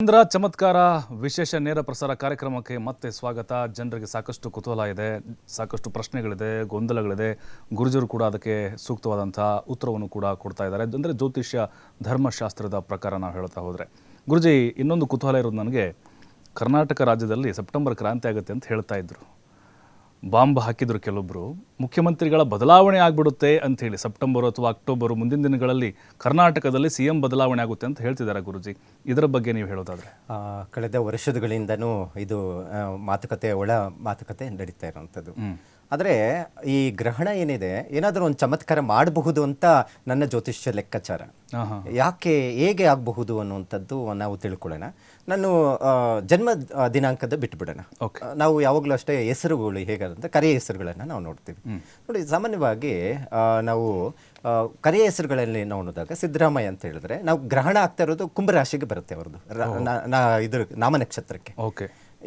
ಚಂದ್ರ ಚಮತ್ಕಾರ ವಿಶೇಷ ನೇರ ಪ್ರಸಾರ ಕಾರ್ಯಕ್ರಮಕ್ಕೆ ಮತ್ತೆ ಸ್ವಾಗತ. ಜನರಿಗೆ ಸಾಕಷ್ಟು ಕುತೂಹಲ ಇದೆ, ಸಾಕಷ್ಟು ಪ್ರಶ್ನೆಗಳಿದೆ, ಗೊಂದಲಗಳಿದೆ. ಗುರುಜರು ಕೂಡ ಅದಕ್ಕೆ ಸೂಕ್ತವಾದಂಥ ಉತ್ತರವನ್ನು ಕೂಡ ಕೊಡ್ತಾ ಇದ್ದಾರೆ. ಅಂದರೆ ಜ್ಯೋತಿಷ್ಯ ಧರ್ಮಶಾಸ್ತ್ರದ ಪ್ರಕಾರ ನಾವು ಹೇಳ್ತಾ ಹೋದರೆ, ಗುರುಜಿ ಇನ್ನೊಂದು ಕುತೂಹಲ ಇರೋದು ನನಗೆ, ಕರ್ನಾಟಕ ರಾಜ್ಯದಲ್ಲಿ ಸೆಪ್ಟೆಂಬರ್ ಕ್ರಾಂತಿ ಆಗುತ್ತೆ ಅಂತ ಹೇಳ್ತಾ ಇದ್ರು. ಬಾಂಬ್ ಹಾಕಿದ್ರು ಕೆಲವೊಬ್ಬರು, ಮುಖ್ಯಮಂತ್ರಿಗಳ ಬದಲಾವಣೆ ಆಗಿಬಿಡುತ್ತೆ ಅಂಥೇಳಿ ಸೆಪ್ಟೆಂಬರ್ ಅಥವಾ ಅಕ್ಟೋಬರ್ ಮುಂದಿನ ದಿನಗಳಲ್ಲಿ ಕರ್ನಾಟಕದಲ್ಲಿ CM ಬದಲಾವಣೆ ಆಗುತ್ತೆ ಅಂತ ಹೇಳ್ತಿದ್ದಾರೆ ಗುರುಜಿ. ಇದರ ಬಗ್ಗೆ ನೀವು ಹೇಳೋದಾದರೆ? ಕಳೆದ ವರ್ಷಗಳಿಂದನೂ ಇದು ಮಾತುಕತೆ, ಒಳ ಮಾತುಕತೆ ನಡೀತಾ ಇರುವಂಥದ್ದು. ಆದರೆ ಈ ಗ್ರಹಣ ಏನಿದೆ, ಏನಾದರೂ ಒಂದು ಚಮತ್ಕಾರ ಮಾಡಬಹುದು ಅಂತ ನನ್ನ ಜ್ಯೋತಿಷ್ಯ ಲೆಕ್ಕಾಚಾರ. ಯಾಕೆ, ಹೇಗೆ ಆಗಬಹುದು ಅನ್ನುವಂಥದ್ದು ನಾವು ತಿಳ್ಕೊಳ್ಳೋಣ. ನಾನು ಜನ್ಮ ದಿನಾಂಕದ ಬಿಟ್ಬಿಡೋಣ. ನಾವು ಯಾವಾಗಲೂ ಅಷ್ಟೇ ಹೆಸರುಗಳು ಹೇಗಾದಂಥ ಕರೆಯ ಹೆಸರುಗಳನ್ನು ನಾವು ನೋಡ್ತೀವಿ. ನೋಡಿ, ಸಾಮಾನ್ಯವಾಗಿ ನಾವು ಕರೆಯ ಹೆಸರುಗಳಲ್ಲಿ ನಾವು ನೋಡಿದಾಗ ಸಿದ್ದರಾಮಯ್ಯ ಅಂತ ಹೇಳಿದ್ರೆ ನಾವು ಗ್ರಹಣ ಆಗ್ತಾ ಇರೋದು ಕುಂಭರಾಶಿಗೆ ಬರುತ್ತೆ ಅವ್ರದ್ದು, ಇದ್ರ ನಾಮನಕ್ಷತ್ರಕ್ಕೆ.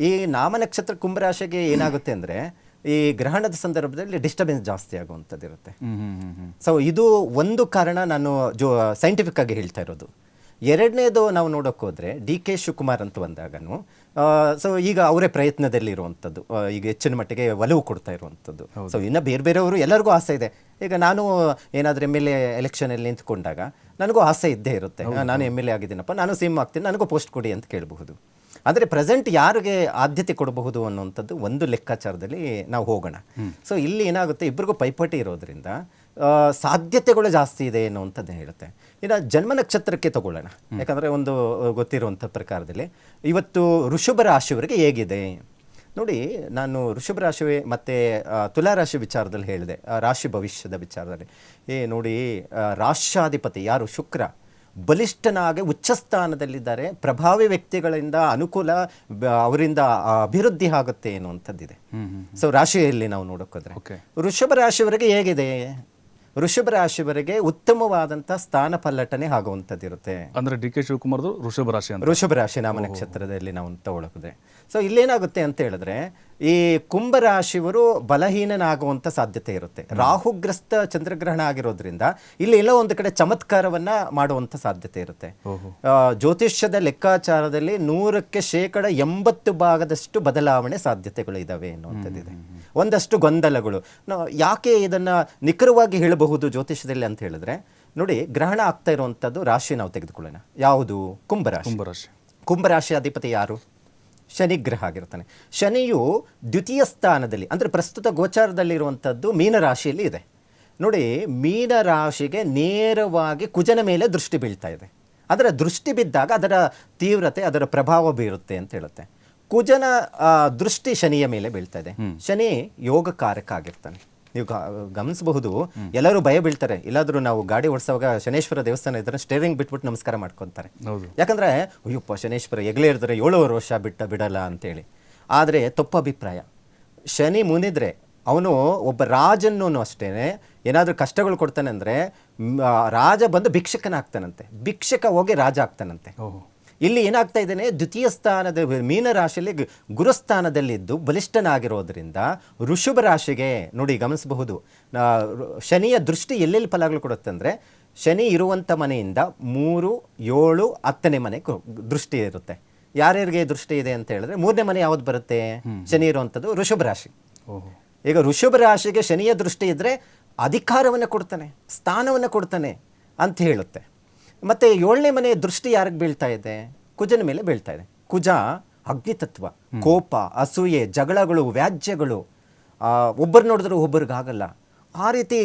ಈ ನಾಮನಕ್ಷತ್ರ ಕುಂಭರಾಶಿಗೆ ಏನಾಗುತ್ತೆ ಅಂದರೆ, ಈ ಗ್ರಹಣದ ಸಂದರ್ಭದಲ್ಲಿ ಡಿಸ್ಟರ್ಬೆನ್ಸ್ ಜಾಸ್ತಿ ಆಗುವಂಥದ್ದು ಇರುತ್ತೆ. ಸೊ ಇದು ಒಂದು ಕಾರಣ ನಾನು ಸೈಂಟಿಫಿಕ್ ಆಗಿ ಹೇಳ್ತಾ ಇರೋದು. ಎರಡನೇದು ನಾವು ನೋಡೋಕೆ ಹೋದರೆ DK ಶಿವಕುಮಾರ್ ಅಂತ ಬಂದಾಗನು, ಸೊ ಈಗ ಅವರೇ ಪ್ರಯತ್ನದಲ್ಲಿರುವಂಥದ್ದು, ಈಗ ಹೆಚ್ಚಿನ ಮಟ್ಟಿಗೆ ಒಲವು ಕೊಡ್ತಾ ಇರುವಂಥದ್ದು. ಸೊ ಇನ್ನು ಬೇರೆ ಬೇರೆಯವರು ಎಲ್ಲರಿಗೂ ಆಸೆ ಇದೆ. ಈಗ ನಾನು ಏನಾದರೂ MLA ಎಲೆಕ್ಷನಲ್ಲಿ ನಿಂತ್ಕೊಂಡಾಗ ನನಗೂ ಆಸೆ ಇದ್ದೇ ಇರುತ್ತೆ, ನಾನು MLA ಆಗಿದ್ದೀನಪ್ಪ, ನಾನು CM ಆಗ್ತೀನಿ, ನನಗೂ ಪೋಸ್ಟ್ ಕೊಡಿ ಅಂತ ಕೇಳಬಹುದು. ಆದರೆ ಪ್ರೆಸೆಂಟ್ ಯಾರಿಗೆ ಆದ್ಯತೆ ಕೊಡಬಹುದು ಅನ್ನುವಂಥದ್ದು ಒಂದು ಲೆಕ್ಕಾಚಾರದಲ್ಲಿ ನಾವು ಹೋಗೋಣ. ಸೊ ಇಲ್ಲಿ ಏನಾಗುತ್ತೆ, ಇಬ್ಬರಿಗೂ ಪೈಪೋಟಿ ಇರೋದ್ರಿಂದ ಸಾಧ್ಯತೆಗಳು ಜಾಸ್ತಿ ಇದೆ ಅನ್ನುವಂಥದ್ದು ಹೇಳುತ್ತೆ. ಇನ್ನು ಜನ್ಮ ನಕ್ಷತ್ರಕ್ಕೆ ತಗೊಳ್ಳೋಣ. ಯಾಕಂದರೆ ಒಂದು ಗೊತ್ತಿರುವಂಥ ಪ್ರಕಾರದಲ್ಲಿ ಇವತ್ತು ವೃಷಭ ರಾಶಿಯವರಿಗೆ ಹೇಗಿದೆ ನೋಡಿ. ನಾನು ವೃಷಭ ರಾಶಿ ಮತ್ತು ತುಲಾರಾಶಿ ವಿಚಾರದಲ್ಲಿ ಹೇಳಿದೆ, ರಾಶಿ ಭವಿಷ್ಯದ ವಿಚಾರದಲ್ಲಿ. ನೋಡಿ, ರಾಶ್ಯಾಧಿಪತಿ ಯಾರು, ಶುಕ್ರ ಬಲಿಷ್ಠನಾಗಿ ಉಚ್ಚಸ್ಥಾನದಲ್ಲಿದ್ದಾರೆ. ಪ್ರಭಾವಿ ವ್ಯಕ್ತಿಗಳಿಂದ ಅನುಕೂಲ, ಅವರಿಂದ ಅಭಿವೃದ್ಧಿ ಆಗುತ್ತೆ ಅನ್ನುವಂಥದ್ದಿದೆ. ಸೊ ರಾಶಿಯಲ್ಲಿ ನಾವು ನೋಡೋಕ್ಕೋದ್ರೆ ವೃಷಭ ರಾಶಿಯವರೆಗೆ ಹೇಗಿದೆ, ವೃಷಭ ರಾಶಿಯವರೆಗೆ ಉತ್ತಮವಾದಂಥ ಸ್ಥಾನ ಪಲ್ಲಟನೆ ಆಗುವಂಥದ್ದಿರುತ್ತೆ. ಅಂದರೆ DK ಶಿವಕುಮಾರ್ ವೃಷಭ ರಾಶಿ ನಾಮ ನಕ್ಷತ್ರದಲ್ಲಿ ನಾವು ತಗೊಳ್ಳೋಕಿದ್ರೆ, ಸೊ ಇಲ್ಲೇನಾಗುತ್ತೆ ಅಂತ ಹೇಳಿದ್ರೆ, ಈ ಕುಂಭರಾಶಿಯವರು ಬಲಹೀನನಾಗುವಂಥ ಸಾಧ್ಯತೆ ಇರುತ್ತೆ. ರಾಹುಗ್ರಸ್ತ ಚಂದ್ರಗ್ರಹಣ ಆಗಿರೋದ್ರಿಂದ ಇಲ್ಲಿ ಎಲ್ಲೋ ಒಂದು ಕಡೆ ಚಮತ್ಕಾರವನ್ನ ಮಾಡುವಂಥ ಸಾಧ್ಯತೆ ಇರುತ್ತೆ. ಜ್ಯೋತಿಷ್ಯದ ಲೆಕ್ಕಾಚಾರದಲ್ಲಿ 100% ಬದಲಾವಣೆ ಸಾಧ್ಯತೆಗಳು ಇದಾವೆ ಅನ್ನುವಂಥದ್ದಿದೆ. ಒಂದಷ್ಟು ಗೊಂದಲಗಳು. ಯಾಕೆ ಇದನ್ನ ನಿಖರವಾಗಿ ಹೇಳಬಹುದು ಜ್ಯೋತಿಷ್ಯದಲ್ಲಿ ಅಂತ ಹೇಳಿದ್ರೆ, ನೋಡಿ, ಗ್ರಹಣ ಆಗ್ತಾ ಇರುವಂಥದ್ದು ರಾಶಿ ನಾವು ತೆಗೆದುಕೊಳ್ಳೋಣ. ಯಾವುದು? ಕುಂಭರಾಶಿ. ಕುಂಭರಾಶಿ ಅಧಿಪತಿ ಯಾರು? ಶನಿ ಗ್ರಹ ಆಗಿರ್ತಾನೆ. ಶನಿಯು ದ್ವಿತೀಯ ಸ್ಥಾನದಲ್ಲಿ, ಅಂದರೆ ಪ್ರಸ್ತುತ ಗೋಚಾರದಲ್ಲಿರುವಂಥದ್ದು ಮೀನರಾಶಿಯಲ್ಲಿ ಇದೆ. ನೋಡಿ, ಮೀನರಾಶಿಗೆ ನೇರವಾಗಿ ಕುಜನ ಮೇಲೆ ದೃಷ್ಟಿ ಬೀಳ್ತಾ ಇದೆ. ಅದರ ದೃಷ್ಟಿ ಬಿದ್ದಾಗ ಅದರ ತೀವ್ರತೆ, ಅದರ ಪ್ರಭಾವ ಬೀರುತ್ತೆ ಅಂತ ಹೇಳುತ್ತೆ. ಕುಜನ ದೃಷ್ಟಿ ಶನಿಯ ಮೇಲೆ ಬೀಳ್ತಾ ಇದೆ. ಶನಿ ಯೋಗಕಾರಕ ಆಗಿರ್ತಾನೆ. ನೀವು ಗಮನಿಸಬಹುದು, ಎಲ್ಲರೂ ಭಯ ಬೀಳ್ತಾರೆ. ಇಲ್ಲಾದ್ರೂ ನಾವು ಗಾಡಿ ಓಡಿಸುವಾಗ ಶನೇಶ್ವರ ದೇವಸ್ಥಾನ ಇದ್ರೆ ಸ್ಟೇರಿಂಗ್ ಬಿಟ್ಬಿಟ್ಟು ನಮಸ್ಕಾರ ಮಾಡ್ಕೊತಾರೆ. ಯಾಕಂದ್ರೆ ಅಯ್ಯಪ್ಪ ಶನೇಶ್ವರ ಎಗ್ಲೇ ಇರ್ತಾರೆ 7 ವರ್ಷ ಬಿಡಲ್ಲ ಅಂತೇಳಿ. ಆದರೆ ತಪ್ಪು ಅಭಿಪ್ರಾಯ. ಶನಿ ಮುನಿದ್ರೆ ಅವನು ಒಬ್ಬ ರಾಜನ್ನು ಅಷ್ಟೇನೆ, ಏನಾದರೂ ಕಷ್ಟಗಳು ಕೊಡ್ತಾನೆ ಅಂದರೆ ರಾಜ ಬಂದು ಭಿಕ್ಷಕನಾಗ್ತಾನಂತೆ, ಭಿಕ್ಷಕ ಹೋಗಿ ರಾಜ ಆಗ್ತಾನಂತೆ. ಇಲ್ಲಿ ಏನಾಗ್ತಾ ಇದ್ದೇನೆ, ದ್ವಿತೀಯ ಸ್ಥಾನದ ಮೀನರಾಶಿಯಲ್ಲಿ ಗುರುಸ್ಥಾನದಲ್ಲಿದ್ದು ಬಲಿಷ್ಠನಾಗಿರೋದ್ರಿಂದ ವೃಷಭ ರಾಶಿಗೆ ನೋಡಿ ಗಮನಿಸಬಹುದು, ಶನಿಯ ದೃಷ್ಟಿ ಎಲ್ಲೆಲ್ಲಿ ಫಲಗಳು ಕೊಡುತ್ತೆ ಅಂದರೆ, ಶನಿ ಇರುವಂಥ ಮನೆಯಿಂದ 3, 7, 10ನೇ ಮನೆ ದೃಷ್ಟಿ ಇರುತ್ತೆ. ಯಾರ್ಯಾರಿಗೆ ದೃಷ್ಟಿ ಇದೆ ಅಂತ ಹೇಳಿದ್ರೆ 3ನೇ ಮನೆ ಯಾವ್ದು ಬರುತ್ತೆ? ಶನಿ ಇರುವಂಥದ್ದು ವೃಷಭ ರಾಶಿ. ಈಗ ವೃಷಭ ರಾಶಿಗೆ ಶನಿಯ ದೃಷ್ಟಿ ಇದ್ದರೆ ಅಧಿಕಾರವನ್ನು ಕೊಡ್ತಾನೆ, ಸ್ಥಾನವನ್ನು ಕೊಡ್ತಾನೆ ಅಂತ ಹೇಳುತ್ತೆ. ಮತ್ತು 7ನೇ ಮನೆ ದೃಷ್ಟಿ ಯಾರಿಗೆ ಬೀಳ್ತಾ ಇದೆ? ಕುಜನ ಮೇಲೆ ಬೀಳ್ತಾ ಇದೆ. ಕುಜ ಅಗ್ನಿತತ್ವ, ಕೋಪ, ಅಸೂಯೆ, ಜಗಳಗಳು, ವ್ಯಾಜ್ಯಗಳು, ಒಬ್ಬರು ನೋಡಿದ್ರು ಒಬ್ಬರಿಗಾಗಲ್ಲ, ಆ ರೀತಿ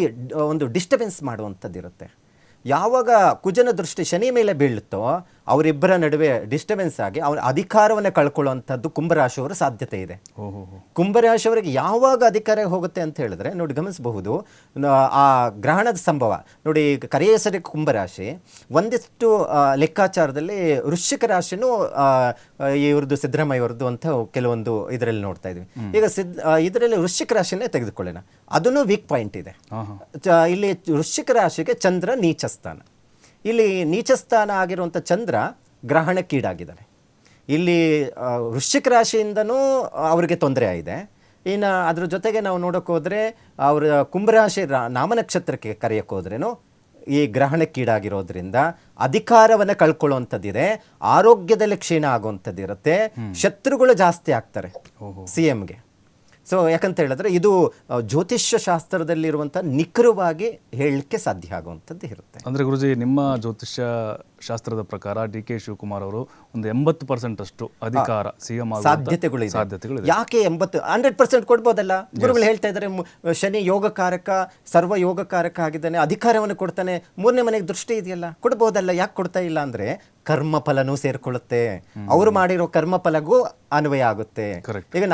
ಒಂದು ಡಿಸ್ಟರ್ಬೆನ್ಸ್ ಮಾಡುವಂಥದ್ದಿರುತ್ತೆ. ಯಾವಾಗ ಕುಜನ ದೃಷ್ಟಿ ಶನಿ ಮೇಲೆ ಬೀಳುತ್ತೋ ಅವರಿಬ್ಬರ ನಡುವೆ ಡಿಸ್ಟರ್ಬೆನ್ಸ್ ಆಗಿ ಅವರ ಅಧಿಕಾರವನ್ನು ಕಳ್ಕೊಳ್ಳುವಂಥದ್ದು ಕುಂಭರಾಶಿಯವರ ಸಾಧ್ಯತೆ ಇದೆ. ಕುಂಭರಾಶಿಯವರಿಗೆ ಯಾವಾಗ ಅಧಿಕಾರ ಹೋಗುತ್ತೆ ಅಂತ ಹೇಳಿದ್ರೆ ನೋಡಿ ಗಮನಿಸಬಹುದು, ಆ ಗ್ರಹಣದ ಸಂಭವ ನೋಡಿ. ಕರೆಯ ಹೆಸರಿಗೆ ಕುಂಭರಾಶಿ, ಒಂದಿಷ್ಟು ಲೆಕ್ಕಾಚಾರದಲ್ಲಿ ವೃಶ್ಚಿಕ ರಾಶಿನೂ ಇವ್ರದ್ದು ಸಿದ್ದರಾಮಯ್ಯ ಅವ್ರದ್ದು ಅಂತ ಕೆಲವೊಂದು ಇದರಲ್ಲಿ ನೋಡ್ತಾ ಇದ್ವಿ. ಈಗ ಇದರಲ್ಲಿ ವೃಶ್ಚಿಕ ರಾಶಿನೇ ತೆಗೆದುಕೊಳ್ಳೋಣ, ಅದನ್ನು ವೀಕ್ ಪಾಯಿಂಟ್ ಇದೆ. ಇಲ್ಲಿ ವೃಶ್ಚಿಕ ರಾಶಿಗೆ ಚಂದ್ರ ನೀಚ ಸ್ಥಾನ. ಇಲ್ಲಿ ನೀಚಸ್ಥಾನ ಆಗಿರುವಂಥ ಚಂದ್ರ ಗ್ರಹಣಕ್ಕೀಡಾಗಿದ್ದಾನೆ. ಇಲ್ಲಿ ವೃಶ್ಚಿಕ ರಾಶಿಯಿಂದನೂ ಅವರಿಗೆ ತೊಂದರೆ ಆಗಿದೆ. ಇನ್ನು ಅದ್ರ ಜೊತೆಗೆ ನಾವು ನೋಡೋಕೆ ಹೋದರೆ ಅವರ ಕುಂಭರಾಶಿ ನಾಮನಕ್ಷತ್ರಕ್ಕೆ ಕರೆಯೋಕೆ ಹೋದ್ರೇನು ಈ ಗ್ರಹಣಕ್ಕೀಡಾಗಿರೋದ್ರಿಂದ ಅಧಿಕಾರವನ್ನು ಕಳ್ಕೊಳ್ಳುವಂಥದ್ದಿದೆ, ಆರೋಗ್ಯದಲ್ಲಿ ಕ್ಷೀಣ ಆಗುವಂಥದ್ದಿರುತ್ತೆ, ಶತ್ರುಗಳು ಜಾಸ್ತಿ ಆಗ್ತಾರೆ CMಗೆ. ಸೊ ಯಾಕಂತ ಹೇಳಿದ್ರೆ ಇದು ಜ್ಯೋತಿಷ್ಯ ಶಾಸ್ತ್ರದಲ್ಲಿರುವಂಥ ನಿಖರವಾಗಿ ಹೇಳಲಿಕ್ಕೆ ಸಾಧ್ಯ ಆಗುವಂಥದ್ದು ಇರುತ್ತೆ. ಅಂದರೆ ಗುರುಜಿ, ನಿಮ್ಮ ಜ್ಯೋತಿಷ್ಯ ಶಾಸ್ತ್ರದ ಪ್ರಕಾರ DK ಶಿವಕುಮಾರ್ ಅವರು ಒಂದು 80% ಅಷ್ಟು ಅಧಿಕಾರ CM ಸಾಧ್ಯತೆಗಳು. ಯಾಕೆ 100% ಕೊಡ್ಬೋದಲ್ಲ? ಗುರುಗಳು ಹೇಳ್ತಾ ಇದ್ದಾರೆ ಶನಿ ಯೋಗಕಾರಕ, ಸರ್ವ ಯೋಗಕಾರಕ ಆಗಿದ್ದಾನೆ, ಅಧಿಕಾರವನ್ನು ಕೊಡ್ತಾನೆ, 3ನೇ ಮನೆಗೆ ದೃಷ್ಟಿ ಇದೆಯಲ್ಲ, ಕೊಡ್ಬೋದಲ್ಲ. ಯಾಕೆ ಕೊಡ್ತಾ ಇಲ್ಲ ಅಂದರೆ ಕರ್ಮಫಲನೂ ಸೇರ್ಕೊಳ್ಳುತ್ತೆ, ಅವರು ಮಾಡಿರೋ ಕರ್ಮಫಲಗೂ ಅನ್ವಯ ಆಗುತ್ತೆ. ಈಗ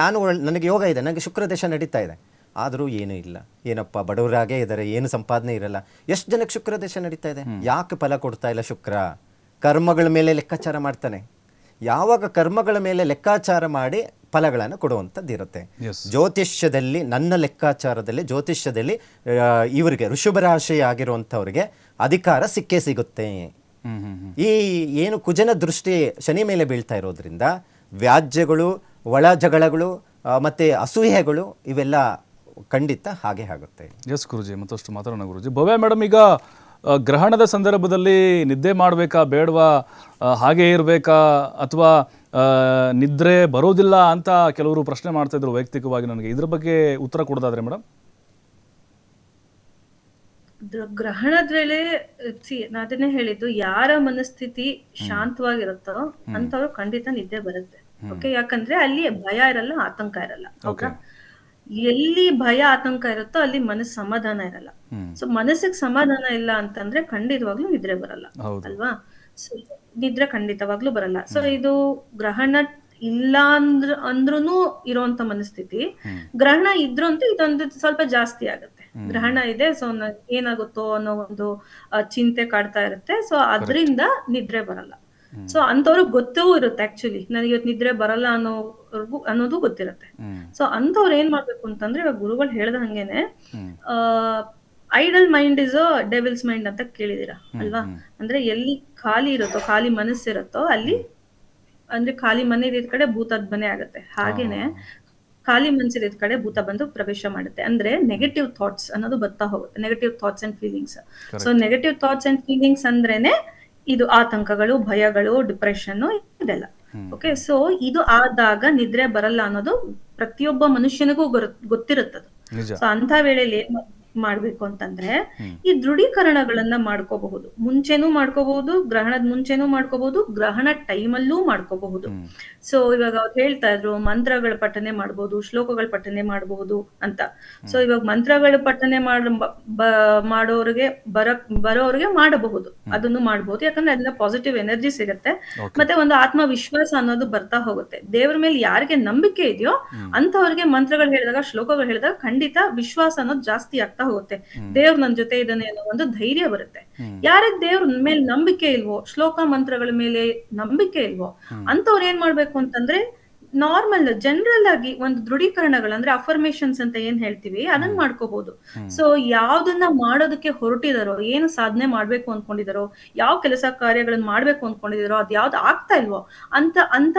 ನನಗೆ ಯೋಗ ಇದೆ, ನನಗೆ ಶುಕ್ರ ದೇಶ ನಡೀತಾ ಇದೆ, ಆದರೂ ಏನೂ ಇಲ್ಲ, ಏನಪ್ಪ ಬಡವರಾಗೇ ಇದ್ದಾರೆ, ಏನು ಸಂಪಾದನೆ ಇರಲ್ಲ. ಎಷ್ಟು ಜನಕ್ಕೆ ಶುಕ್ರ ದೇಶ ನಡೀತಾ ಇದೆ? ಯಾಕೆ ಫಲ ಕೊಡ್ತಾ ಇಲ್ಲ? ಶುಕ್ರ ಕರ್ಮಗಳ ಮೇಲೆ ಲೆಕ್ಕಾಚಾರ ಮಾಡ್ತಾನೆ. ಯಾವಾಗ ಕರ್ಮಗಳ ಮೇಲೆ ಲೆಕ್ಕಾಚಾರ ಮಾಡಿ ಫಲಗಳನ್ನು ಕೊಡುವಂಥದ್ದು ಇರುತ್ತೆ. ಜ್ಯೋತಿಷ್ಯದಲ್ಲಿ, ನನ್ನ ಲೆಕ್ಕಾಚಾರದಲ್ಲಿ ಜ್ಯೋತಿಷ್ಯದಲ್ಲಿ ಇವರಿಗೆ ಋಷಭ ರಾಶಿ ಆಗಿರುವಂಥವ್ರಿಗೆ ಅಧಿಕಾರ ಸಿಕ್ಕೇ ಸಿಗುತ್ತೆ. ಈ ಏನು ಕುಜನ ದೃಷ್ಟಿ ಶನಿ ಮೇಲೆ ಬೀಳ್ತಾ ಇರೋದ್ರಿಂದ ವ್ಯಾಜ್ಯಗಳು, ಒಳ ಜಗಳಗಳು ಮತ್ತು ಅಸೂಯೆಗಳು ಇವೆಲ್ಲ ಖಂಡಿತ ಹಾಗೆ ಆಗುತ್ತೆ. ಎಸ್ ಗುರುಜಿ, ಮತ್ತಷ್ಟು ಮಾತಾಡೋಣ ಗುರುಜಿ. ಭವ್ಯ ಮೇಡಮ್, ಈಗ ಗ್ರಹಣದ ಸಂದರ್ಭದಲ್ಲಿ ನಿದ್ದೆ ಮಾಡಬೇಕಾ ಬೇಡವಾ, ಹಾಗೇ ಇರಬೇಕಾ, ಅಥವಾ ನಿದ್ರೆ ಬರೋದಿಲ್ಲ ಅಂತ ಕೆಲವರು ಪ್ರಶ್ನೆ ಮಾಡ್ತಾ ಇದ್ರು ವೈಯಕ್ತಿಕವಾಗಿ ನನಗೆ. ಇದ್ರ ಬಗ್ಗೆ ಉತ್ತರ ಕೊಡೋದಾದ್ರೆ ಮೇಡಮ್? ಗ್ರಹಣದ ವೇಳೆ ನಾನು ಅದನ್ನೇ ಹೇಳಿದ್ದು, ಯಾರ ಮನಸ್ಥಿತಿ ಶಾಂತವಾಗಿರುತ್ತೋ ಅಂತವ್ರು ಖಂಡಿತ ನಿದ್ದೆ ಬರುತ್ತೆ. ಓಕೆ, ಯಾಕಂದ್ರೆ ಅಲ್ಲಿ ಭಯ ಇರಲ್ಲ, ಆತಂಕ ಇರಲ್ಲ. ಹೌದಾ? ಎಲ್ಲಿ ಭಯ ಆತಂಕ ಇರುತ್ತೋ ಅಲ್ಲಿ ಮನಸ್ಸು ಸಮಾಧಾನ ಇರಲ್ಲ. ಸೊ ಮನಸ್ಸಿಗೆ ಸಮಾಧಾನ ಇಲ್ಲ ಅಂತಂದ್ರೆ ಖಂಡಿತವಾಗ್ಲೂ ನಿದ್ರೆ ಬರಲ್ಲ ಅಲ್ವಾ? ಸೊ ನಿದ್ರೆ ಖಂಡಿತವಾಗ್ಲೂ ಬರಲ್ಲ. ಸೊ ಇದು ಗ್ರಹಣ ಇಲ್ಲ ಅಂದ್ರೂ ಇರೋಂತ ಮನಸ್ಥಿತಿ. ಗ್ರಹಣ ಇದ್ರು ಅಂತೂ ಇದೊಂದು ಸ್ವಲ್ಪ ಜಾಸ್ತಿ ಆಗುತ್ತೆ. ಗ್ರಹಣ ಇದೆ, ಸೊ ಏನಾಗುತ್ತೋ ಅನ್ನೋ ಒಂದು ಚಿಂತೆ ಕಾಡ್ತಾ ಇರುತ್ತೆ. ಸೊ ಅದ್ರಿಂದ ನಿದ್ರೆ ಬರಲ್ಲ. ಸೊ ಅಂತವ್ರಿಗೆ ಗೊತ್ತೂ ಇರುತ್ತೆ, ಆಕ್ಚುಲಿ ನನಗೆ ಇವತ್ತು ನಿದ್ರೆ ಬರಲ್ಲ ಅನ್ನೋದು ಗೊತ್ತಿರುತ್ತೆ. ಸೊ ಅಂತವ್ರು ಏನ್ ಮಾಡ್ಬೇಕು ಅಂತಂದ್ರೆ, ಇವಾಗ ಗುರುಗಳು ಹೇಳ್ದ ಹಂಗೇನೆ, idle mind is a devil's mind ಅಂತ ಕೇಳಿದೀರಾ ಅಲ್ವಾ? ಅಂದ್ರೆ ಎಲ್ಲಿ ಖಾಲಿ ಇರುತ್ತೋ, ಖಾಲಿ ಮನಸ್ಸಿರುತ್ತೋ ಅಲ್ಲಿ, ಅಂದ್ರೆ ಖಾಲಿ ಮನೆ ಇದ್ದ ಕಡೆ ಭೂತದ ಮನೆ ಆಗುತ್ತೆ. ಹಾಗೇನೆ ಖಾಲಿ ಮನಸ್ಸಿದ ಕಡೆ ಭೂತ ಬಂದು ಪ್ರವೇಶ ಮಾಡುತ್ತೆ. ಅಂದ್ರೆ ನೆಗೆಟಿವ್ ಥಾಟ್ಸ್ ಅನ್ನೋದು ಬರ್ತಾ ಹೋಗುತ್ತೆ, negative thoughts and feelings. So negative thoughts and feelings ಅಂದ್ರೇನೆ ಇದು ಆತಂಕಗಳು, ಭಯಗಳು, ಡಿಪ್ರೆಷನ್ ಇದೆಲ್ಲ. ಓಕೆ, ಸೊ ಇದು ಆದಾಗ ನಿದ್ರೆ ಬರಲ್ಲ ಅನ್ನೋದು ಪ್ರತಿಯೊಬ್ಬ ಮನುಷ್ಯನಿಗೂ ಗೊತ್ತಿರುತ್ತದು. ಸೊ ಅಂತ ವೇಳೆಯಲ್ಲಿ ಏನ್ ಮಾಡ್ಬೇಕು ಅಂತಂದ್ರೆ, ಈ ದೃಢೀಕರಣಗಳನ್ನ ಮಾಡ್ಕೋಬಹುದು. ಮುಂಚೆನೂ ಮಾಡ್ಕೋಬಹುದು, ಗ್ರಹಣದ ಮುಂಚೆನೂ ಮಾಡ್ಕೋಬಹುದು, ಗ್ರಹಣ ಟೈಮಲ್ಲೂ ಮಾಡ್ಕೋಬಹುದು. ಸೊ ಇವಾಗ ಅವ್ರು ಹೇಳ್ತಾ ಇದ್ರು ಮಂತ್ರಗಳ ಪಠನೆ ಮಾಡ್ಬೋದು, ಶ್ಲೋಕಗಳ ಪಠನೆ ಮಾಡಬಹುದು ಅಂತ. ಸೊ ಇವಾಗ ಮಂತ್ರಗಳ ಪಠನೆ ಮಾಡೋರಿಗೆ ಬರೋರಿಗೆ ಮಾಡಬಹುದು, ಅದನ್ನು ಮಾಡಬಹುದು. ಯಾಕಂದ್ರೆ ಅದನ್ನ ಪಾಸಿಟಿವ್ ಎನರ್ಜಿ ಸಿಗುತ್ತೆ, ಮತ್ತೆ ಒಂದು ಆತ್ಮವಿಶ್ವಾಸ ಅನ್ನೋದು ಬರ್ತಾ ಹೋಗುತ್ತೆ. ದೇವ್ರ ಮೇಲೆ ಯಾರಿಗೆ ನಂಬಿಕೆ ಇದೆಯೋ ಅಂತವ್ರಿಗೆ ಮಂತ್ರಗಳು ಹೇಳಿದಾಗ, ಶ್ಲೋಕಗಳು ಹೇಳಿದಾಗ ಖಂಡಿತ ವಿಶ್ವಾಸ ಅನ್ನೋದು ಜಾಸ್ತಿ ಆಗ್ತಾ ಹೋಗುತ್ತೆ. ದೇವ್ರ ನನ್ ಜೊತೆ ಇದ್ದಾನೆ ಅನ್ನೋ ಒಂದು ಧೈರ್ಯ ಬರುತ್ತೆ. ಯಾರಿಗೆ ದೇವ್ರ ಮೇಲೆ ನಂಬಿಕೆ ಇಲ್ವೋ, ಶ್ಲೋಕ ಮಂತ್ರಗಳ ಮೇಲೆ ನಂಬಿಕೆ ಇಲ್ವೋ ಅಂತವ್ರು ಏನ್ ಮಾಡ್ಬೇಕು ಅಂತಂದ್ರೆ, ನಾರ್ಮಲ್ ಜನರಲ್ ಆಗಿ ಒಂದು ದೃಢೀಕರಣಗಳಂದ್ರೆ ಅಫರ್ಮೇಶನ್ಸ್ ಅಂತ ಏನ್ ಹೇಳ್ತೀವಿ ಅದನ್ನ ಮಾಡ್ಕೋಬಹುದು. ಸೊ ಯಾವ್ದನ್ನ ಮಾಡೋದಕ್ಕೆ ಹೊರಟಿದಾರೋ, ಏನು ಸಾಧನೆ ಮಾಡ್ಬೇಕು ಅನ್ಕೊಂಡಿದಾರೋ, ಯಾವ ಕೆಲಸ ಕಾರ್ಯಗಳನ್ನ ಮಾಡ್ಬೇಕು ಅನ್ಕೊಂಡಿದಾರೋ, ಅದ್ ಯಾವ್ದು ಆಗ್ತಾ ಇಲ್ವೋ ಅಂತ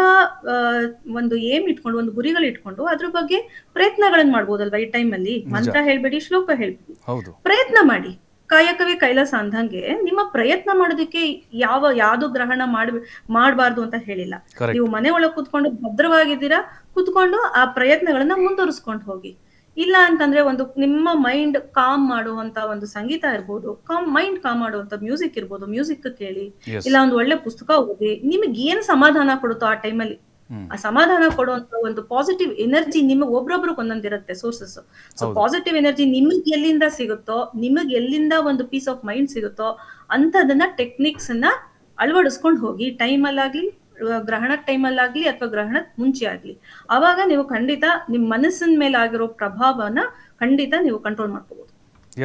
ಒಂದು ಏಮ್ ಇಟ್ಕೊಂಡು, ಒಂದು ಗುರಿಗಳು ಇಟ್ಕೊಂಡು ಅದ್ರ ಬಗ್ಗೆ ಪ್ರಯತ್ನಗಳನ್ನ ಮಾಡ್ಬೋದಲ್ವಾ? ಈ ಟೈಮ್ ಅಲ್ಲಿ ಮಂತ್ರ ಹೇಳ್ಬೇಡಿ, ಶ್ಲೋಕ ಹೇಳ್ಬೇಡಿ, ಪ್ರಯತ್ನ ಮಾಡಿ. ಕಾಯಕವೇ ಕೈಲಾಸ ಅಂದಂಗೆ ನಿಮ್ಮ ಪ್ರಯತ್ನ ಮಾಡೋದಕ್ಕೆ ಯಾವ್ದು ಗ್ರಹಣ ಮಾಡಬಾರ್ದು ಅಂತ ಹೇಳಿಲ್ಲ. ನೀವು ಮನೆ ಒಳಗೆ ಕುತ್ಕೊಂಡು ಭದ್ರವಾಗಿದ್ದೀರಾ, ಕುತ್ಕೊಂಡು ಆ ಪ್ರಯತ್ನಗಳನ್ನ ಮುಂದುವರಿಸ್ಕೊಂಡು ಹೋಗಿ. ಇಲ್ಲ ಅಂತಂದ್ರೆ ಒಂದು ನಿಮ್ಮ ಮೈಂಡ್ ಕಾಮ್ ಮಾಡುವಂತ ಒಂದು ಸಂಗೀತ ಇರ್ಬೋದು, ಮೈಂಡ್ ಕಾಮ್ ಮಾಡುವಂತ ಮ್ಯೂಸಿಕ್ ಇರ್ಬೋದು, ಮ್ಯೂಸಿಕ್ ಕೇಳಿ, ಇಲ್ಲ ಒಂದು ಒಳ್ಳೆ ಪುಸ್ತಕ ಓದಿ. ನಿಮಗೆ ಏನ್ ಸಮಾಧಾನ ಕೊಡುತ್ತೋ ಆ ಟೈಮಲ್ಲಿ, ಆ ಸಮಾಧಾನ ಕೊಡುವಂತ ಒಂದು ಪಾಸಿಟಿವ್ ಎನರ್ಜಿ ನಿಮಗೆ ಒಬ್ರೊಬ್ರಿಗೆ ಒಂದೊಂದಿರುತ್ತೆ ಸೋರ್ಸಸ್. ಸೊ ಪಾಸಿಟಿವ್ ಎನರ್ಜಿ ನಿಮಗೆ ಎಲ್ಲಿಂದ ಸಿಗುತ್ತೋ, ನಿಮಗೆ ಎಲ್ಲಿಂದ ಒಂದು ಪೀಸ್ ಆಫ್ ಮೈಂಡ್ ಸಿಗುತ್ತೋ ಅಂತದನ್ನ ಟೆಕ್ನಿಕ್ಸ್ ಅನ್ನ ಅಳವಡಿಸ್ಕೊಂಡು ಹೋಗಿ. ಟೈಮಲ್ಲಾಗ್ಲಿ, ಗ್ರಹಣದ ಟೈಮಲ್ಲಾಗ್ಲಿ ಅಥವಾ ಗ್ರಹಣದ ಮುಂಚೆ ಆಗ್ಲಿ, ಅವಾಗ ನೀವು ಖಂಡಿತ ನಿಮ್ ಮನಸ್ಸಿನ ಮೇಲೆ ಆಗಿರೋ ಪ್ರಭಾವನ ಖಂಡಿತ ನೀವು ಕಂಟ್ರೋಲ್ ಮಾಡ್ಕೋಬಹುದು.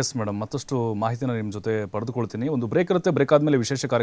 ಎಸ್ ಮೇಡಮ್, ಮತ್ತಷ್ಟು ಮಾಹಿತಿನ ನಿಮ್ಮ ಜೊತೆ ಪಡೆದುಕೊಳ್ತೀನಿ. ಒಂದು ಬ್ರೇಕ್ ಇರುತ್ತೆ, ಬ್ರೇಕ್ ಆದ್ಮೇಲೆ ವಿಶೇಷ ಕಾರ್ಯಕ್ರಮ